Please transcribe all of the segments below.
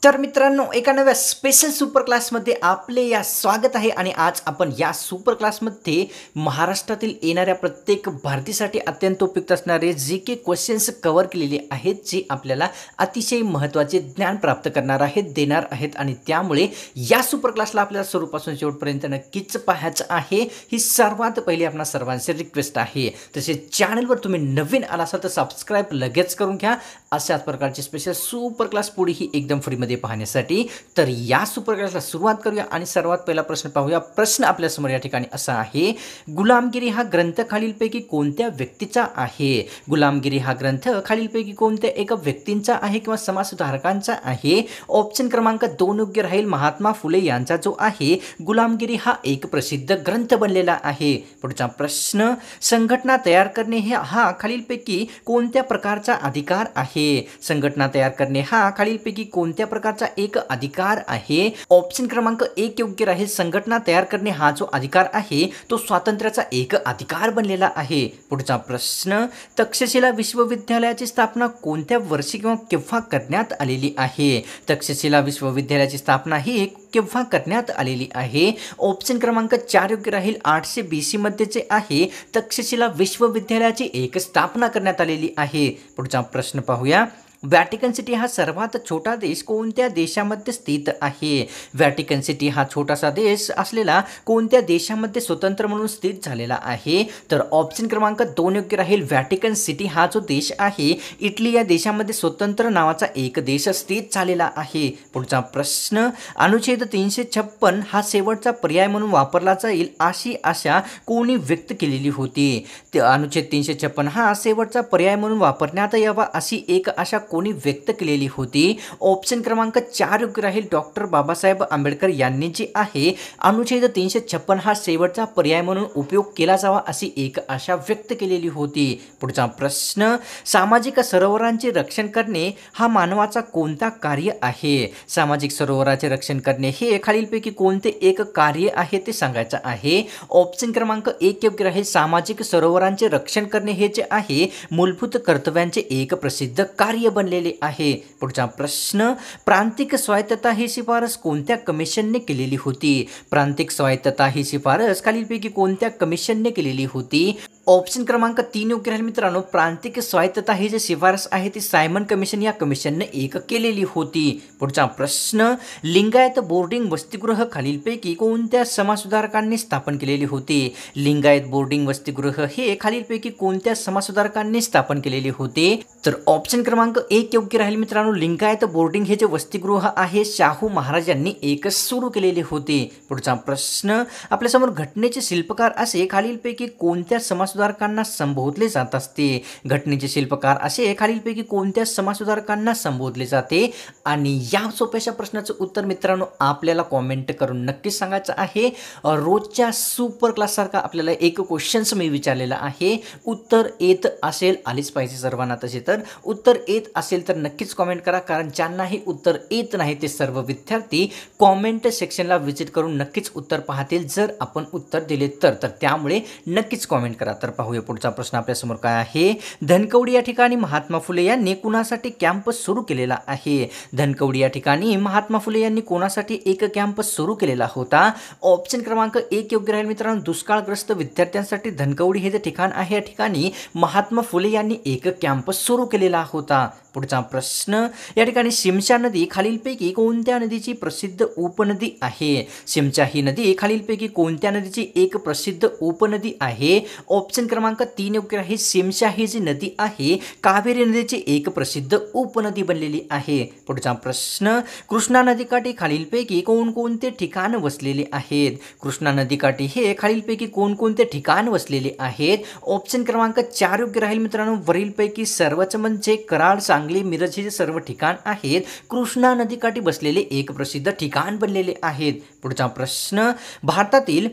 तर मित्रांनो, एका नव्या स्पेशल सुपर क्लासमध्ये आपले या स्वागत आहे आणि आज आपण या सुपर क्लासमध्ये महाराष्ट्रातील येणाऱ्या प्रत्येक भारतीसाठी अत्यंत उपयुक्त असणारे जी के क्वेश्चन्स कव्हर केलेले आहेत, जे आपल्याला अतिशय महत्त्वाचे ज्ञान प्राप्त करणार आहेत, देणार आहेत आणि त्यामुळे या सुपर क्लासला आपल्याला सुरूपासून शेवटपर्यंत नक्कीच पाहायचं आहे. ही सर्वात पहिली आपणा सर्वांची रिक्वेस्ट आहे. तसेच चॅनलवर तुम्ही नवीन आला असाल तर सबस्क्राईब लगेच करून घ्या. अशाच प्रकारचे स्पेशल सुपर क्लास पुढेही एकदम फ्रीमध्ये पाहण्यासाठी. तर या सुपर क्लासला सुरुवात करूया आणि सर्वात पहिला प्रश्न पाहूया. प्रश्न आपल्यासमोर या ठिकाणी असा आहे, गुलामगिरी हा ग्रंथ खालीलपैकी कोणत्या व्यक्तीचा आहे? गुलामगिरी हा ग्रंथ खालीलपैकी कोणत्या एका व्यक्तींचा आहे किंवा समाजसुधारकांचा आहे? ऑप्शन क्रमांक 2 योग्य राहील. महात्मा फुले यांचा जो आहे गुलामगिरी हा एक प्रसिद्ध ग्रंथ बनलेला आहे. पुढचा प्रश्न, संघटना तयार करणे हा खालीलपैकी कोणत्या प्रकारचा अधिकार आहे? संघटना तयार करणे हा खालीलपैकी कोणत्या प्रकारचा एक अधिकार आहे? ऑप्शन क्रमांक 1 योग्य राहील. संघटना तयार करणे हा जो अधिकार आहे तो स्वातंत्र्याचा एक अधिकार बनलेला आहे. पुढचा प्रश्न, तक्षशिला विश्वविद्यालयाची स्थापना कोणत्या वर्षी किंवा केव्हा करण्यात आलेली आहे? तक्षशिला विश्वविद्यालयाची स्थापना ही केव्हा करण्यात आलेली आहे? ऑप्शन क्रमांक 4 योग्य राहील. 800 BC मध्ये जे आहे तक्षशिला विश्वविद्यालयाची एक स्थापना करण्यात आलेली आहे. पुढचा प्रश्न पाहूया. व्हॅटिकन सिटी हा सर्वात छोटा देश कोणत्या देशामध्ये स्थित आहे? व्हॅटिकन सिटी हा छोटासा देश असलेला कोणत्या देशामध्ये स्वतंत्र म्हणून स्थित झालेला आहे? तर ऑप्शन क्रमांक 2 योग्य राहील. व्हॅटिकन सिटी हा जो देश आहे इटली या देशामध्ये स्वतंत्र नावाचा एक देश स्थित झालेला आहे. पुढचा प्रश्न, अनुच्छेद 356 हा शेवटचा पर्याय म्हणून वापरला जाईल अशी आशा कोणी व्यक्त केलेली होती? अनुच्छेद 356 हा शेवटचा पर्याय म्हणून वापरण्यात यावा अशी एक आशा कोणी व्यक्त केलेली होती? ऑप्शन क्रमांक 4 योग्य राहील. डॉक्टर बाबासाहेब आंबेडकर यांनी जी आहे अनुच्छेद 356 हा शेवटचा पर्याय म्हणून उपयोग केला जावा अशी एक आशा व्यक्त केलेली होती. पुढचा प्रश्न, सामाजिक सरोवरांचे रक्षण करणे हा मानवाचा कोणता कार्य आहे? सामाजिक सरोवराचे रक्षण करणे हे खालीलपैकी कोणते एक कार्य आहे ते सांगायचं आहे. ऑप्शन क्रमांक 1 योग्य राहील. सामाजिक सरोवरांचे रक्षण करणे हे जे आहे मूलभूत कर्तव्यांचे एक प्रसिद्ध कार्य बनलेले आहे. पुढचा प्रश्न, प्रांतिक स्वायत्तता ही शिफारस कोणत्या कमिशनने केलेली होती? प्रांतिक स्वायत्तता ही शिफारस खालीलपैकी कोणत्या कमिशनने केलेली होती? ऑप्शन क्रमांक 3 योग्य राहील मित्रांनो. प्रांतिक स्वायत्तता ही जी शिफारस आहे ती सायमन कमिशन या कमिशनने एक केलेली होती. पुढचा प्रश्न, लिंगायत बोर्डिंग वसतिगृह खालीलपैकी कोणत्या समाजसुधारकांनी स्थापन केलेली होती? लिंगायत बोर्डिंग वसतिगृह हे खालीलपैकी कोणत्या समाजसुधारकांनी स्थापन केलेली होते? तर ऑप्शन क्रमांक 1 योग्य राहील मित्रांनो. लिंगायत बोर्डिंग हे जे वसतिगृह आहे शाहू महाराज यांनी एक सुरू केलेले होते. पुढचा प्रश्न, आपल्यासमोर घटनेचे शिल्पकार असे खालीलपैकी कोणत्या समाजसुधारकांना संबोधले जात असते? घटनेचे शिल्पकार असे खालीलपैकी कोणत्या समाजसुधारकांना संबोधले जाते? आणि या सोप्याशा प्रश्नाचं उत्तर मित्रांनो आपल्याला कॉमेंट करून नक्कीच सांगायचं आहे. रोजच्या सुपर क्लास सारखा आपल्याला एक क्वेश्चन्स मी विचारलेला आहे. उत्तर येत असेल, आलीच पाहिजे सर्वांना. तसे तर उत्तर येत असेल तर नक्कीच कॉमेंट करा, कारण ज्यांनाही उत्तर येत नाही ते सर्व विद्यार्थी कॉमेंट सेक्शनला व्हिजिट करून नक्कीच उत्तर पाहतील जर आपण उत्तर दिले तर त्यामुळे नक्कीच कॉमेंट करा. तर पाहूया पुढचा प्रश्न आपल्यासमोर काय आहे. धनकवडी या ठिकाणी महात्मा फुले यांनी कुणासाठी कॅम्प सुरू केलेला आहे? धनकवडी या ठिकाणी महात्मा फुले यांनी कोणासाठी एक कॅम्प सुरू केलेला होता? ऑप्शन क्रमांक 1 योग्य राहील मित्रांनो. दुष्काळग्रस्त विद्यार्थ्यांसाठी धनकवडी हे जे ठिकाण आहे या ठिकाणी महात्मा फुले यांनी एक कॅम्प सुरू केलेला होता. पुढचा प्रश्न, या ठिकाणी शिमशा नदी खालीलपैकी कोणत्या नदीची प्रसिद्ध उपनदी आहे? शिमशा ही नदी खालीलपैकी कोणत्या नदीची एक प्रसिद्ध उपनदी आहे? ऑप्शन क्रमांक 3 योग्य आहे. शिमशा ही जी नदी आहे कावेरी नदीची एक प्रसिद्ध उपनदी बनलेली आहे. पुढचा प्रश्न, कृष्णा नदीकाठी खालीलपैकी कोणकोणते ठिकाण वसलेले आहेत? कृष्णा नदीकाठी हे खालीलपैकी कोणकोणते ठिकाण वसलेले आहेत? ऑप्शन क्रमांक 4 योग्य राहील मित्रांनो. वरीलपैकी सर्वच म्हणजे कराड, सांगली, मिरज हे सर्व ठिकाण आहेत कृष्णा नदीकाठी बसलेले एक प्रसिद्ध ठिकाण बनलेले आहेत. पुढचा प्रश्न, भारतातील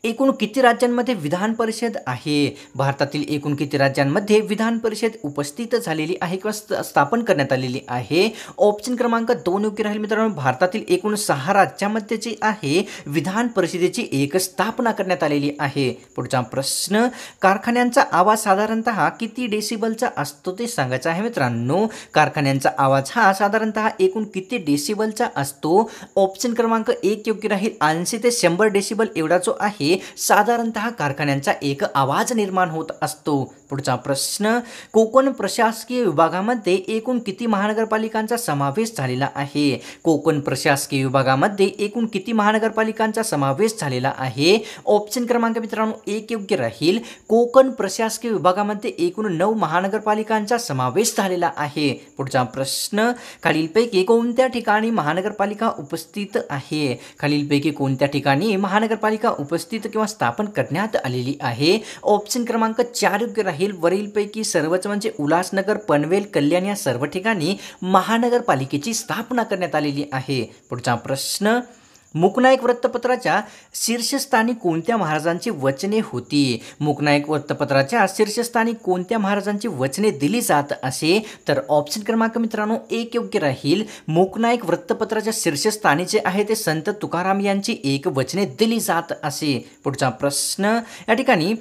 एकूण किती राज्यांमध्ये विधान परिषद आहे? भारतातील एकूण किती राज्यांमध्ये विधान परिषद उपस्थित झालेली आहे किंवा स्थापन करण्यात आलेली आहे? ऑप्शन क्रमांक 2 योग्य राहील मित्रांनो. भारतातील एकूण 6 राज्यांमध्ये जी आहे विधान परिषदेची एक स्थापना करण्यात आलेली आहे. पुढचा प्रश्न, कारखान्यांचा आवाज साधारणतः किती डेसिबलचा असतो ते सांगायचं आहे मित्रांनो. कारखान्यांचा आवाज हा साधारणतः एकूण किती डेसिबलचा असतो? ऑप्शन क्रमांक 1 योग्य राहील. 80 ते 100 डेसिबल एवढा जो आहे साधारणतः कारखान्यांचा एक आवाज निर्माण होत असतो. पुढचा प्रश्न, कोकण प्रशासकीय विभागामध्ये एकूण किती महानगरपालिकांचा समावेश झालेला आहे? कोकण प्रशासकीय विभागामध्ये एकूण किती महानगरपालिकांचा समावेश झालेला आहे? ऑप्शन क्रमांक मित्रांनो 1 योग्य राहील. कोकण प्रशासकीय विभागामध्ये एकूण 9 महानगरपालिकांचा समावेश झालेला आहे. पुढचा प्रश्न, खालीलपैकी कोणत्या ठिकाणी महानगरपालिका उपस्थित आहे? खालीलपैकी कोणत्या ठिकाणी महानगरपालिका उपस्थित किंवा स्थापन करण्यात आलेली आहे? ऑप्शन क्रमांक 4 योग्य राहील. वरीलपैकी सर्वच म्हणजे उल्हासनगर, पनवेल, कल्याण या सर्व ठिकाणी महानगरपालिकेची स्थापना करण्यात आलेली आहे. पुढचा प्रश्न, मूकनायक वृत्तपत्राच्या शीर्षस्थानी कोणत्या महाराजांची वचने होती? मूकनायक वृत्तपत्राच्या शीर्षस्थानी कोणत्या महाराजांची वचने दिली जात असे? तर ऑप्शन क्रमांक मित्रांनो 1 योग्य राहील. मूकनायक वृत्तपत्राच्या शीर्षस्थानी जे आहे ते संत तुकाराम यांची एक वचने दिली जात असे. पुढचा प्रश्न, या ठिकाणी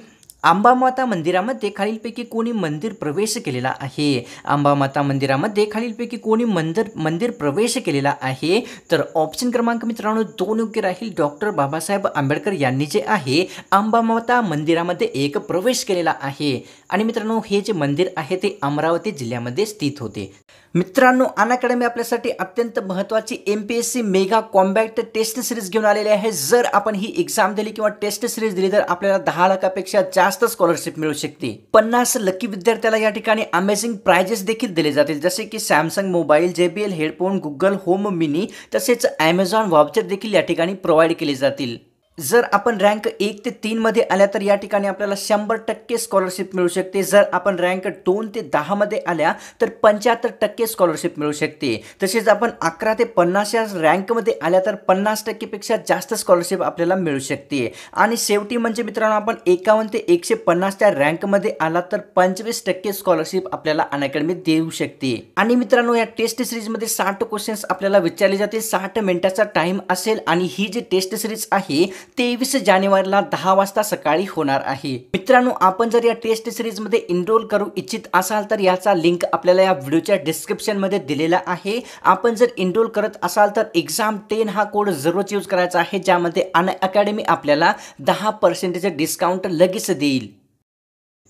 अंबामाता मंदिरामध्ये खालीलपैकी कोणी मंदिर प्रवेश केलेला आहे? अंबामाता मंदिरामध्ये खालीलपैकी कोणी मंदिर प्रवेश केलेला आहे? तर ऑप्शन क्रमांक मित्रांनो 2 योग्य राहील. डॉक्टर बाबासाहेब आंबेडकर यांनी जे आहे अंबामाता मंदिरामध्ये एक प्रवेश केलेला आहे. आणि मित्रांनो हे जे मंदिर आहे ते अमरावती जिल्ह्यामध्ये स्थित होते. मित्रांनो अनअकॅडमी आपल्यासाठी अत्यंत महत्त्वाची MPSC mega combat test series घेऊन आलेली आहे. जर आपण ही एक्झाम दिली किंवा टेस्ट सिरीज दिली तर आपल्याला 10 लाखापेक्षा जास्त स्कॉलरशिप मिळू शकते. 50 लकी विद्यार्थ्याला या ठिकाणी अमेझिंग प्राइजेस देखील दिले जातील, जसे की Samsung mobile, JBL headphone, Google home mini तसेच Amazon वाउचर देखील या ठिकाणी प्रोव्हाइड केले जातील. जर आपण रँक 1 ते 3 मध्ये आल्या तर या ठिकाणी आपल्याला 100% स्कॉलरशिप मिळू शकते. जर आपण रँक 2 ते 10 मध्ये आल्या तर 75% स्कॉलरशिप मिळू शकते. तसेच आपण 11 ते 50 या रँकमध्ये आल्या तर 50% पेक्षा जास्त स्कॉलरशिप आपल्याला मिळू शकते. आणि शेवटी म्हणजे मित्रांनो आपण 51 ते 150 च्या रँकमध्ये आला तर 25% स्कॉलरशिप आपल्याला अनअकॅडमीत देऊ शकते. आणि मित्रांनो या टेस्ट सिरीजमध्ये 60 क्वेश्चन्स आपल्याला विचारले जातील. 60 मिनिटाचा टाइम असेल आणि ही जी टेस्ट सिरीज आहे 23 जानेवारीला 10 वाजता सकाळी होणार आहे. मित्रांनो आपण जर या टेस्ट सिरीज मध्ये एनरोल करू इच्छित असाल तर याचा लिंक आपल्याला या व्हिडिओच्या डिस्क्रिप्शन मध्ये दिलेला आहे. आपण जर एनरोल करत असाल तर एक्झाम 10 हा कोड जरूर यूज करायचा आहे, ज्यामध्ये अनअकॅडमी आपल्याला 10% डिस्काउंट लगेच देईल.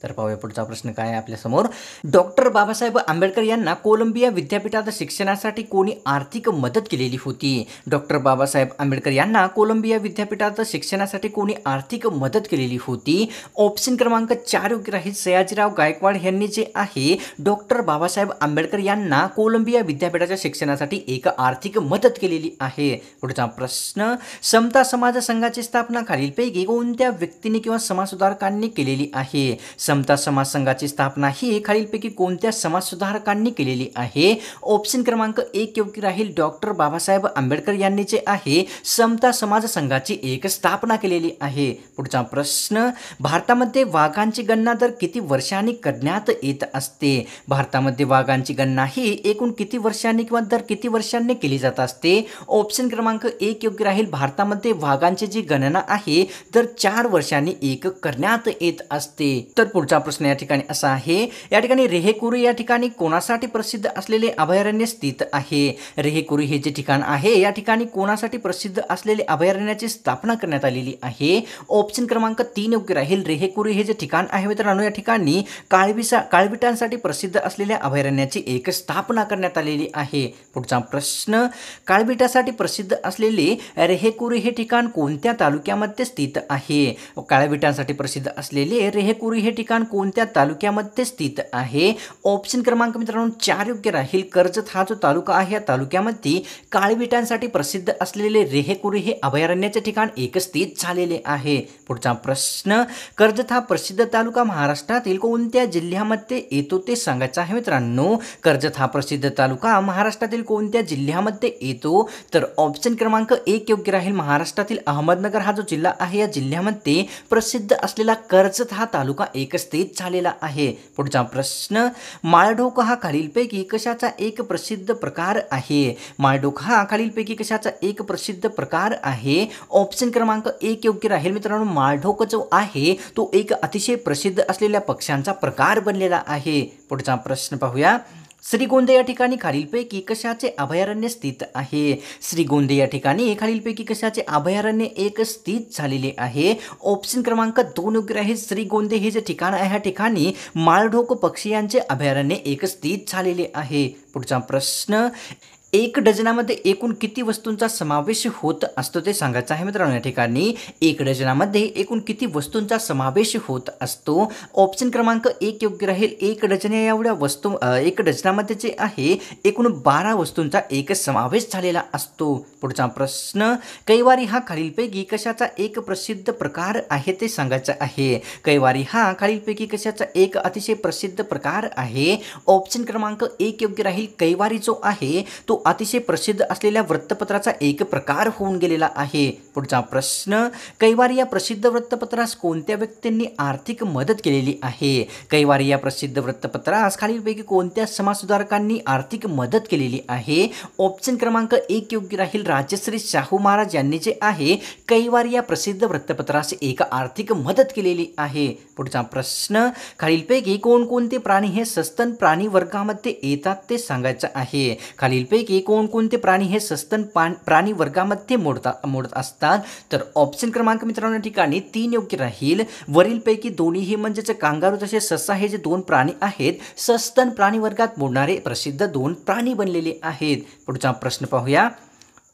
तर पाहूया पुढचा प्रश्न काय आहे आपल्या समोर. डॉक्टर बाबासाहेब आंबेडकर यांना कोलंबिया विद्यापीठात शिक्षणासाठी कोणी आर्थिक मदत केलेली होती? डॉक्टर बाबासाहेब आंबेडकर यांना कोलंबिया विद्यापीठात शिक्षणासाठी कोणी आर्थिक मदत केलेली होती? ऑप्शन क्रमांक 4 योग्य राहील. सयाजीराव गायकवाड यांनी जे आहे डॉक्टर बाबासाहेब आंबेडकर यांना कोलंबिया विद्यापीठाच्या शिक्षणासाठी एक आर्थिक मदत केलेली आहे. पुढचा प्रश्न, समता समाज संघाची स्थापना खालीलपैकी कोणत्या व्यक्तीने किंवा समाजसुधारकांनी केलेली आहे? समता समाज संघाची स्थापना ही खालीलपैकी कोणत्या समाजसुधारकांनी केलेली आहे? ऑप्शन क्रमांक 1 योग्य राहील. डॉक्टर बाबासाहेब आंबेडकर यांनी जे आहे समता समाज संघाची एक स्थापना केलेली आहे. पुढचा प्रश्न, भारतामध्ये वाघांची गणना दर किती वर्षांनी करण्यात येत असते? भारतामध्ये वाघांची गणना ही एकूण किती वर्षांनी किंवा दर किती वर्षांनी केली जात असते? ऑप्शन क्रमांक 1 योग्य राहील. भारतामध्ये वाघांची जी गणना आहे दर 4 वर्षांनी एक करण्यात येत असते. तर पुढचा प्रश्न या ठिकाणी असा आहे, या ठिकाणी रेहेकुरी या ठिकाणी कोणासाठी प्रसिद्ध असलेले अभयारण्य स्थित आहे? रेहेकुरी हे जे ठिकाण आहे या ठिकाणी कोणासाठी प्रसिद्ध असलेले अभयारण्याची स्थापना करण्यात आलेली आहे? ऑप्शन क्रमांक 3 योग्य राहील. रेहेकुरी हे जे ठिकाण आहे मित्रांनो या ठिकाणी काळविटांसाठी प्रसिद्ध असलेल्या अभयारण्याची एक स्थापना करण्यात आलेली आहे. पुढचा प्रश्न, काळविटासाठी प्रसिद्ध असलेले रेहेकुरी हे ठिकाण कोणत्या तालुक्यामध्ये स्थित आहे? काळविटांसाठी प्रसिद्ध असलेले रेहेकुरी हे ठिकाण कोणत्या तालुक्यामध्ये स्थित आहे? ऑप्शन क्रमांक मित्रांनो 4 योग्य राहील. कर्जत हा जो तालुका आहे या तालुक्यामध्ये काळविटांसाठी प्रसिद्ध असलेले रेहेकुरी हे अभयारण्याचे ठिकाण एक स्थित झालेले आहे. पुढचा प्रश्न, कर्जत हा प्रसिद्ध तालुका महाराष्ट्रातील कोणत्या जिल्ह्यामध्ये येतो ते सांगायचं आहे मित्रांनो. कर्जत हा प्रसिद्ध तालुका महाराष्ट्रातील कोणत्या जिल्ह्यामध्ये येतो? तर ऑप्शन क्रमांक 1 योग्य राहील. महाराष्ट्रातील अहमदनगर हा जो जिल्हा आहे या जिल्ह्यामध्ये प्रसिद्ध असलेला कर्जत हा तालुका एक स्थित झालेला आहे. पुढचा प्रश्न, माळढोक हा खालीलपैकी कशाचा एक प्रसिद्ध प्रकार आहे? माळढोक हा खालीलपैकी कशाचा एक प्रसिद्ध प्रकार आहे? ऑप्शन क्रमांक 1 योग्य राहील मित्रांनो. माळढोक जो आहे तो एक अतिशय प्रसिद्ध असलेल्या पक्ष्यांचा प्रकार बनलेला आहे. पुढचा प्रश्न पाहूया. श्रीगोंदे या ठिकाणी खालीलपैकी कशाचे अभयारण्य स्थित आहे? श्रीगोंदे या ठिकाणी खालीलपैकी कशाचे अभयारण्य एक स्थित झालेले आहे? ऑप्शन क्रमांक 2 योग्य राहील. श्रीगोंदे हे जे ठिकाण आहे या ठिकाणी माळढोक पक्षी यांचे अभयारण्य एक स्थित झालेले आहे. पुढचा प्रश्न, एक डझनामध्ये एकूण किती वस्तूंचा समावेश होत असतो ते सांगायचं आहे मित्रांनो. या ठिकाणी एक डझनामध्ये एकूण किती वस्तूंचा समावेश होत असतो? ऑप्शन क्रमांक 1 योग्य राहील. एक डझन या एवढ्या वस्तू एक डझनामध्ये जे आहे एकूण 12 वस्तूंचा एक समावेश झालेला असतो. पुढचा प्रश्न, कैवारी हा खालीलपैकी कशाचा एक प्रसिद्ध प्रकार आहे ते सांगायचं आहे. कैवारी हा खालीलपैकी कशाचा एक अतिशय प्रसिद्ध प्रकार आहे? ऑप्शन क्रमांक 1 योग्य राहील. कैवारी जो आहे तो अतिशय प्रसिद्ध असलेल्या वृत्तपत्राचा एक प्रकार होऊन गेलेला आहे. पुढचा प्रश्न, कैवारी या प्रसिद्ध वृत्तपत्रास कोणत्या व्यक्तींनी आर्थिक मदत केलेली आहे? कैवारी या प्रसिद्ध वृत्तपत्रास खालीलपैकी कोणत्या समाजसुधारकांनी आर्थिक मदत केलेली आहे? ऑप्शन क्रमांक 1 योग्य राहील. राजश्री शाहू महाराज यांनी जे आहे कैवारी या प्रसिद्ध वृत्तपत्रास एक आर्थिक मदत केलेली आहे. पुढचा प्रश्न, खालीलपैकी कोणकोणते प्राणी हे सस्तन प्राणी वर्गामध्ये येतात ते सांगायचं आहे. खालीलपैकी कोणकोणते प्राणी हे सस्तन प्राणी वर्गामध्ये मोडत असतात? तर ऑप्शन क्रमांक मित्रांनो ठिकाणी 3 योग्य राहील. वरीलपैकी दोन्हीही म्हणजेच कांगारू तसेच ससा हे जे 2 प्राणी आहेत सस्तन प्राणी वर्गात मोडणारे प्रसिद्ध 2 प्राणी बनलेले आहेत. पुढचा प्रश्न पाहूया.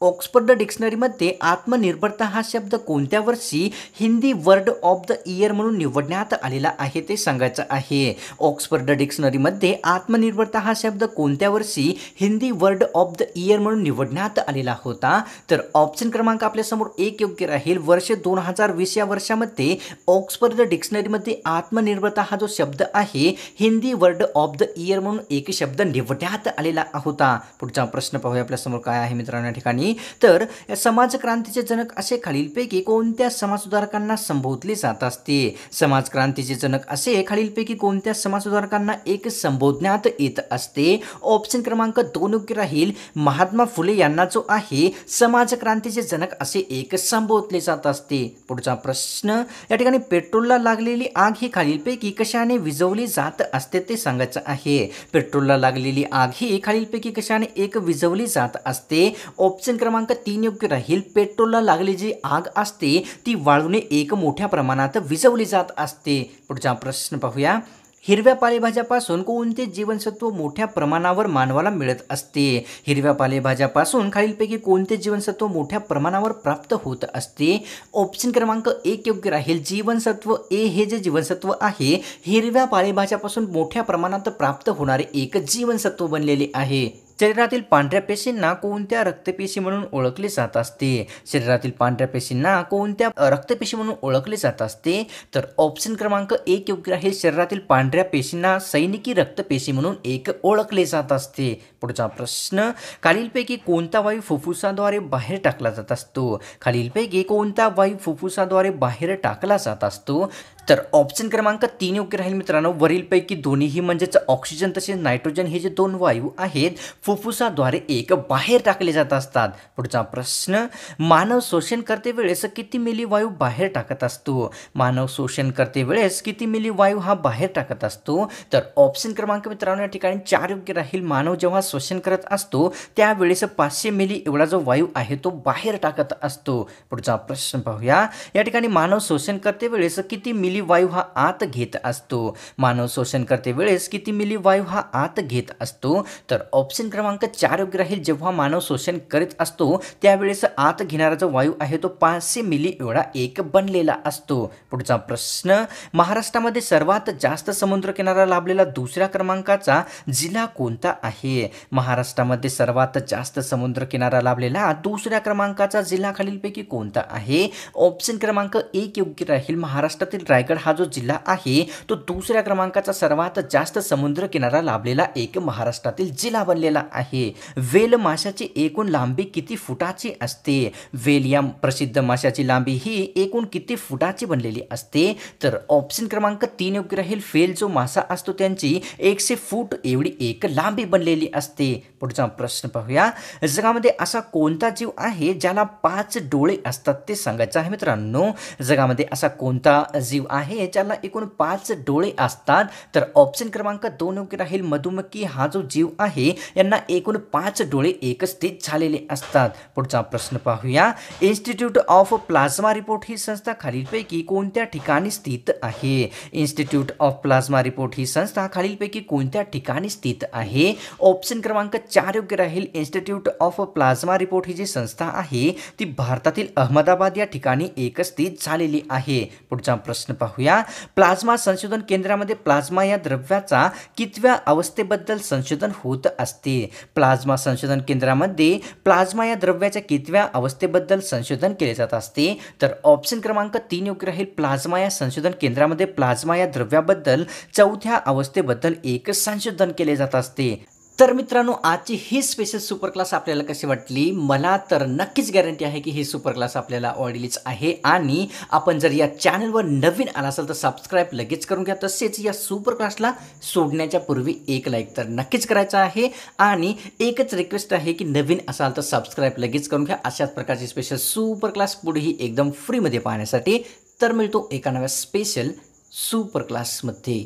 ऑक्सफर्ड डिक्शनरीमध्ये आत्मनिर्भरता हा शब्द कोणत्या वर्षी Hindi word of the year म्हणून निवडण्यात आलेला आहे ते सांगायचं आहे. ऑक्सफर्ड डिक्शनरीमध्ये आत्मनिर्भरता हा शब्द कोणत्या वर्षी Hindi word of the year म्हणून निवडण्यात आलेला होता? तर ऑप्शन क्रमांक आपल्यासमोर 1 योग्य राहील. वर्ष 2020 या वर्षामध्ये ऑक्सफर्ड डिक्शनरीमध्ये आत्मनिर्भरता हा जो शब्द आहे Hindi word of the year म्हणून एक शब्द निवडण्यात आलेला होता. पुढचा प्रश्न पाहूया आपल्यासमोर काय आहे मित्रांनो या ठिकाणी. तर समाजक्रांतीचे जनक असे खालीलपैकी कोणत्या समाजसुधारकांना संबोधले जात असते? समाजक्रांतीचे जनक असे खालीलपैकी कोणत्या समाजसुधारकांना एक संबोधण्यात येत असते? ऑप्शन क्रमांक 2 योग्य राहील. महात्मा फुले यांना जो आहे समाजक्रांतीचे जनक असे एक संबोधले जात असते. पुढचा प्रश्न, या ठिकाणी पेट्रोलला लागलेली आग ही खालीलपैकी कशाने विझवली जात असते ते सांगायचं आहे. पेट्रोलला लागलेली आग ही खालीलपैकी कशाने एक विझवली जात असते? ऑप्शन क्रमांक 3 योग्य राहील. पेट्रोलला लागलेली जी आग असते ती वाळूने एक मोठ्या प्रमाणात विझवली जात असते. पुढचा प्रश्न पाहूया. हिरव्या पालेभाज्यापासून कोणते जीवनसत्व मोठ्या प्रमाणावर मानवाला मिळत असते? हिरव्या पालेभाज्यापासून खालीलपैकी कोणते जीवनसत्व मोठ्या प्रमाणावर प्राप्त होत असते? ऑप्शन क्रमांक 1 योग्य राहील. जीवनसत्व ए हे जे जीवनसत्व आहे हिरव्या पालेभाज्यापासून मोठ्या प्रमाणात प्राप्त होणारे एक जीवनसत्व बनलेले आहे. शरीरातील पांढऱ्या पेशींना कोणत्या रक्तपेशी म्हणून ओळखले जात असते? शरीरातील पांढऱ्या पेशींना कोणत्या रक्तपेशी म्हणून ओळखले जात असते? तर ऑप्शन क्रमांक 1 योग्य राहील. शरीरातील पांढऱ्या पेशींना सैनिकी रक्तपेशी म्हणून एक ओळखले जात असते. पुढचा प्रश्न, खालीलपैकी कोणता वायू फुफ्फुसाद्वारे बाहेर टाकला जात असतो? खालीलपैकी कोणता वायू फुफ्फुसाद्वारे बाहेर टाकला जात असतो? तर ऑप्शन क्रमांक 3 योग्य राहील मित्रांनो. वरीलपैकी दोन्हीही म्हणजेच ऑक्सिजन तसेच नायट्रोजन हे जे 2 वायू आहेत फुफ्फुसाद्वारे एक बाहेर टाकले जात असतात. पुढचा प्रश्न, मानव शोषण करते वेळेस किती मिली वायू बाहेर टाकत असतो? मानव शोषण करते वेळेस किती मिली वायू हा बाहेर टाकत असतो? तर ऑप्शन क्रमांक मित्रांनो या ठिकाणी 4 योग्य राहील. मानव जेव्हा शोषण करत असतो त्यावेळेस 500 मिली एवढा जो वायू आहे तो बाहेर टाकत असतो. पुढचा प्रश्न पाहूया. या ठिकाणी मानव शोषण करते वेळेस किती मिली मिली वायू हा आत घेत असतो? मानव शोषण करते वेळेस किती मिली वायू हा आत घेत असतो? तर ऑप्शन क्रमांक 4 योग्य राहील. जेव्हा मानव शोषण करीत असतो त्यावेळेस आत घेणारा जो वायू आहे तो 500 मिली एवढा एक बनलेला असतो. पुढचा प्रश्न, महाराष्ट्रामध्ये सर्वात जास्त समुद्रकिनारा लाभलेला दुसऱ्या क्रमांकाचा जिल्हा कोणता आहे? महाराष्ट्रामध्ये सर्वात जास्त समुद्रकिनारा लाभलेला दुसऱ्या क्रमांकाचा जिल्हा खालीलपैकी कोणता आहे? ऑप्शन क्रमांक 1 योग्य राहील. महाराष्ट्रातील रायगड हा जो जिल्हा आहे तो दुसऱ्या क्रमांकाचा सर्वात जास्त समुद्र किनारा लाभलेला एक महाराष्ट्रातील जिल्हा बनलेला आहे. वेल माशाची एकूण लांबी किती फुटाची असते? वेल या प्रसिद्ध माशाची लांबी ही एकूण किती फुटाची बनलेली असते? तर ऑप्शन क्रमांक 3 योग्य राहील. वेल जो मासा असतो त्यांची 100 फूट एवढी एक लांबी बनलेली असते. पुढचा प्रश्न पाहूया. जगामध्ये असा कोणता जीव आहे ज्याला 5 डोळे असतात ते सांगायचं आहे मित्रांनो. जगामध्ये असा कोणता जीव आहे ज्याला एकूण 5 डोळे असतात? तर ऑप्शन क्रमांक 2 योग्य राहील. मधुमक्खी हा जो जीव आहे यांना एकूण 5 डोळे एकत्रित झालेले असतात. पुढचा प्रश्न पाहूया. इन्स्टिट्यूट ऑफ प्लाझ्मा रिपोर्ट ही संस्था खालीलपैकी कोणत्या ठिकाणी स्थित आहे? इन्स्टिट्यूट ऑफ प्लाझ्मा रिपोर्ट ही संस्था खालीलपैकी कोणत्या ठिकाणी स्थित आहे? ऑप्शन क्रमांक 4 योग्य राहील. इन्स्टिट्यूट ऑफ प्लाझ्मा रिपोर्ट ही जी संस्था आहे ती भारतातील अहमदाबाद या ठिकाणी एकत्रित झालेली आहे. पुढचा प्रश्न पाहूया. प्लाझ्मा संशोधन केंद्रामध्ये प्लाझ्मा या द्रव्याचा कितव्या अवस्थेबद्दल संशोधन होत असते? प्लाझ्मा संशोधन केंद्रामध्ये प्लाझ्मा या द्रव्याच्या कितव्या अवस्थेबद्दल संशोधन केले जात असते? तर ऑप्शन क्रमांक 3 योग्य राहील. प्लाझ्मा या संशोधन केंद्रामध्ये प्लाझ्मा या द्रव्याबद्दल 4थ्या अवस्थेबद्दल एक संशोधन केले जात असते. तर मित्रांनो, आजची ही स्पेशल सुपर क्लास आपल्याला कशी वाटली? मला तर नक्कीच गॅरंटी आहे की ही सुपर क्लास आपल्याला आवडलीच आहे. आणि आपण जर या चॅनलवर नवीन आला असाल तर सबस्क्राईब लगेच करून घ्या. तसेच या सुपर क्लासला सोडण्याच्या पूर्वी एक लाईक तर नक्कीच करायचा आहे. आणि एकच रिक्वेस्ट आहे की नवीन असाल तर सबस्क्राईब लगेच करून घ्या. अशाच प्रकारची स्पेशल सुपर क्लास पुढेही एकदम फ्रीमध्ये पाहण्यासाठी. तर मिळतो एका नव्या स्पेशल सुपर क्लासमध्ये.